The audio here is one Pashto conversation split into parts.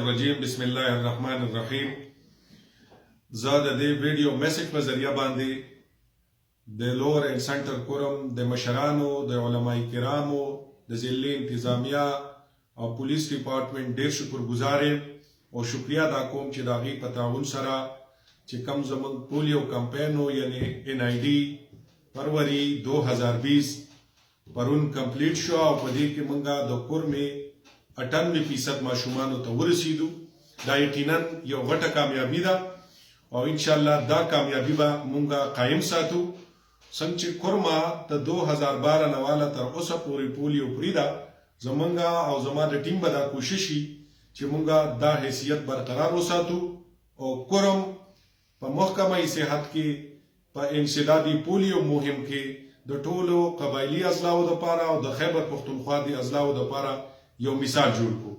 الرجیم بسم الله الرحمن الرحیم. زه د دې ویډیو میسج په ذریعہ باندې د لوور اینڈ سنټر کورم د مشرانو د علماء کرامو د ضلع انتظامیه او پولیس ډپارټمنټ ډیر شکرګزار یم او شکریا ادا کوم چې د هغوی په تعاون سره چې کوم زموږ پولیو کمپین و یعنی NID فروری 2020 پرون کمپلیټ شو او په دې کې موږ د کورمې 98% ماشومانو ته ورسېدو. دا یقینا یو غټه کامیابي ده او انشاءالله دا کامیابي به موږ قایم ساتو. څنګه چې کورما د 2012 نه واله تر اوسه پورې پولیو فری ده، زمونږ او زما د ټیم به دا کوشش وي چې موږ دا حیثیت برقرار وساتو او کورم په محکمه صحت کې په انسدادي پولیو مهم کې د ټولو قبایلي اضلاعو دپاره او د خیبر پښتونخوا د اضلاعو دپاره یو مثال جوړ کو.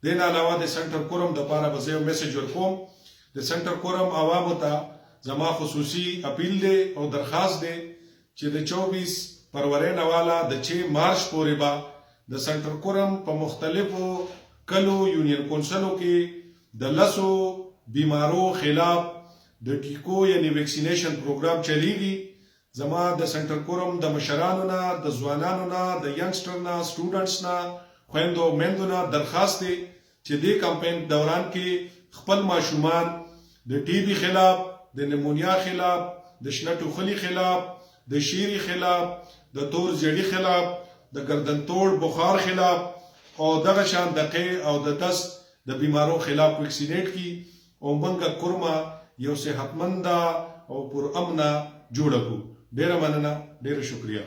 دین علاوه د سنټر کورم دپاره به زه یو میسج ورکوم. د سنټر کورم عوامو ته زما خصوصي اپیل دی او درخواست دی چې د 24 فروری نه واله د 6 مارچ پورې به د سنټر کورم په مختلفو کلو یونین کونسلو کې د لسو بیمارو خلاف د ټیکو یعنی ویکسینیشن پروګرام چلیږي. زما د سنټر کورم د مشرانو نه، د ځوانانو نه، د ینګسټر نه، سټوډنټس نه، خویندو او میندو نه درخواست دی چې دې کمپین دوران کې خپل ماشومان د TB خلاف، د نیمونیا خلاف، د شنه ټوخلي خلاف، د شیري خلاف، د تور زیړي خلاف، د ګردنتوړ بخار خلاف او دغه شان د قی او د دست د بیمارو خلاف ویکسینیټ کی او موږ کورما یو صحتمند او پر امنه جوړه کو. ډیره مننه، ډیره شکریہ.